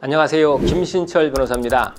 안녕하세요. 김신철 변호사입니다.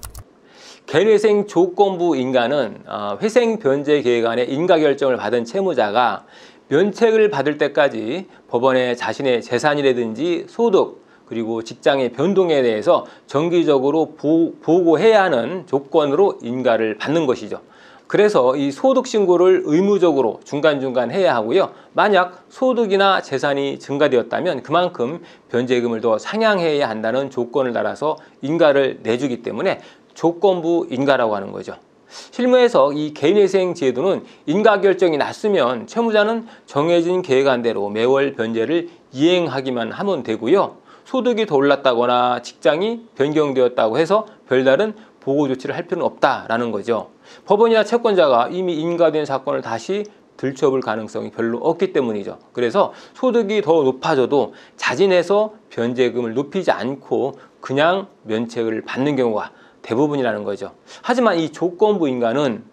개인회생 조건부 인가는 회생 변제 계획안의 인가 결정을 받은 채무자가 면책을 받을 때까지 법원에 자신의 재산이라든지 소득 그리고 직장의 변동에 대해서 정기적으로 보고해야 하는 조건으로 인가를 받는 것이죠. 그래서 이 소득 신고를 의무적으로 중간중간 해야 하고요. 만약 소득이나 재산이 증가되었다면 그만큼 변제금을 더 상향해야 한다는 조건을 따라서 인가를 내주기 때문에 조건부 인가라고 하는 거죠. 실무에서 이 개인회생 제도는 인가 결정이 났으면 채무자는 정해진 계획안대로 매월 변제를 이행하기만 하면 되고요. 소득이 더 올랐다거나 직장이 변경되었다고 해서 별다른 보고 조치를 할 필요는 없다라는 거죠. 법원이나 채권자가 이미 인가된 사건을 다시 들춰볼 가능성이 별로 없기 때문이죠. 그래서 소득이 더 높아져도 자진해서 변제금을 높이지 않고 그냥 면책을 받는 경우가 대부분이라는 거죠. 하지만 이 조건부 인가는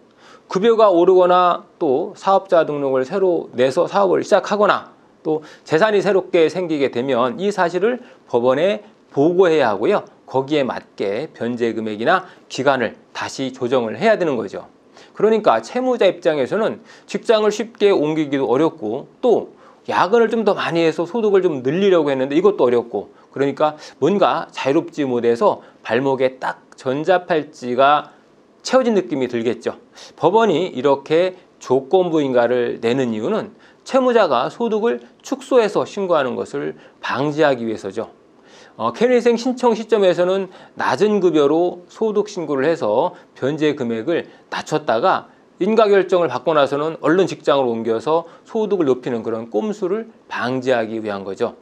급여가 오르거나 또 사업자 등록을 새로 내서 사업을 시작하거나 또 재산이 새롭게 생기게 되면 이 사실을 법원에 보고해야 하고요. 거기에 맞게 변제 금액이나 기간을 다시 조정을 해야 되는 거죠. 그러니까 채무자 입장에서는 직장을 쉽게 옮기기도 어렵고 또 야근을 좀 더 많이 해서 소득을 좀 늘리려고 했는데 이것도 어렵고 그러니까 뭔가 자유롭지 못해서 발목에 딱 전자팔찌가 채워진 느낌이 들겠죠. 법원이 이렇게 조건부 인가를 내는 이유는 채무자가 소득을 축소해서 신고하는 것을 방지하기 위해서죠. 개인회생 신청 시점에서는 낮은 급여로 소득 신고를 해서 변제 금액을 낮췄다가 인가 결정을 받고 나서는 얼른 직장으로 옮겨서 소득을 높이는 그런 꼼수를 방지하기 위한 거죠.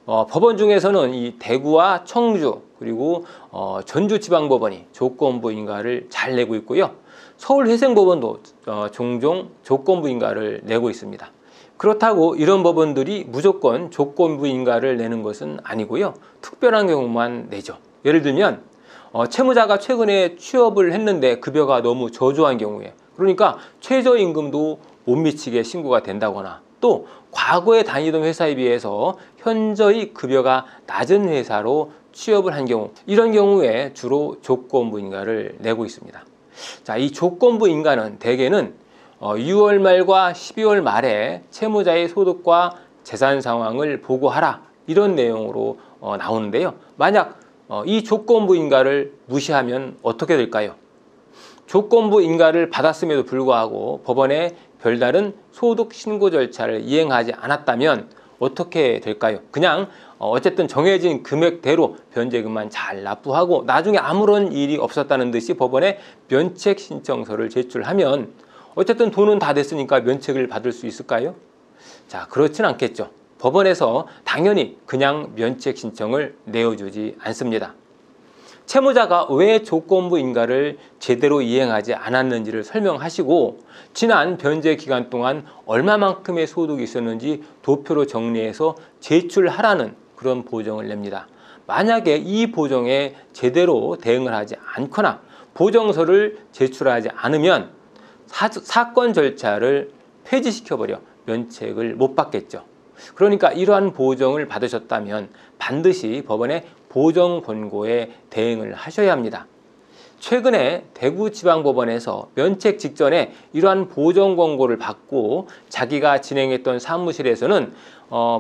법원 중에서는 이 대구와 청주 그리고 전주지방법원이 조건부 인가를 잘 내고 있고요. 서울회생법원도 종종 조건부 인가를 내고 있습니다. 그렇다고 이런 법원들이 무조건 조건부 인가를 내는 것은 아니고요. 특별한 경우만 내죠. 예를 들면 채무자가 최근에 취업을 했는데 급여가 너무 저조한 경우에 그러니까 최저임금도 못 미치게 신고가 된다거나 또 과거에 다니던 회사에 비해서 현저히 급여가 낮은 회사로 취업을 한 경우 이런 경우에 주로 조건부 인가를 내고 있습니다. 자, 이 조건부 인가는 대개는 6월 말과 12월 말에 채무자의 소득과 재산 상황을 보고하라 이런 내용으로 나오는데요. 만약 이 조건부 인가를 무시하면 어떻게 될까요? 조건부 인가를 받았음에도 불구하고 법원에 별다른 소득 신고 절차를 이행하지 않았다면 어떻게 될까요? 그냥 어쨌든 정해진 금액대로 변제금만 잘 납부하고 나중에 아무런 일이 없었다는 듯이 법원에 면책 신청서를 제출하면 어쨌든 돈은 다 됐으니까 면책을 받을 수 있을까요? 자, 그렇진 않겠죠. 법원에서 당연히 그냥 면책 신청을 내어주지 않습니다. 채무자가 왜 조건부 인가를 제대로 이행하지 않았는지를 설명하시고 지난 변제 기간 동안 얼마만큼의 소득이 있었는지 도표로 정리해서 제출하라는 그런 보정을 냅니다. 만약에 이 보정에 제대로 대응을 하지 않거나 보정서를 제출하지 않으면 사건 절차를 폐지시켜버려 면책을 못 받겠죠. 그러니까 이러한 보정을 받으셨다면 반드시 법원의 보정 권고에 대응을 하셔야 합니다. 최근에 대구지방법원에서 면책 직전에 이러한 보정 권고를 받고 자기가 진행했던 사무실에서는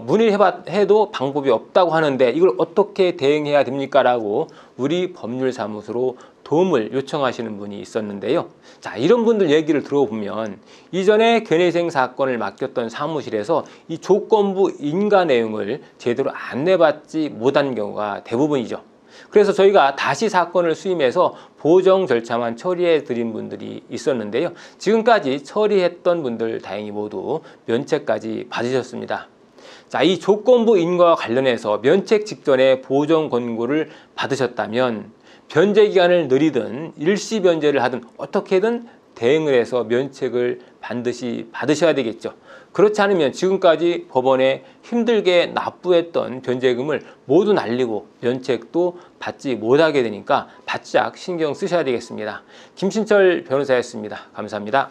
문의해도 방법이 없다고 하는데 이걸 어떻게 대응해야 됩니까? 라고 우리 법률사무소로 도움을 요청하시는 분이 있었는데요. 자, 이런 분들 얘기를 들어보면 이전에 개인회생 사건을 맡겼던 사무실에서 이 조건부 인가 내용을 제대로 안내받지 못한 경우가 대부분이죠. 그래서 저희가 다시 사건을 수임해서 보정 절차만 처리해 드린 분들이 있었는데요. 지금까지 처리했던 분들 다행히 모두 면책까지 받으셨습니다. 자, 이 조건부 인가와 관련해서 면책 직전에 보정 권고를 받으셨다면 변제 기간을 늘리든 일시 변제를 하든 어떻게든 대응을 해서 면책을 반드시 받으셔야 되겠죠. 그렇지 않으면 지금까지 법원에 힘들게 납부했던 변제금을 모두 날리고 면책도 받지 못하게 되니까 바짝 신경 쓰셔야 되겠습니다. 김신철 변호사였습니다. 감사합니다.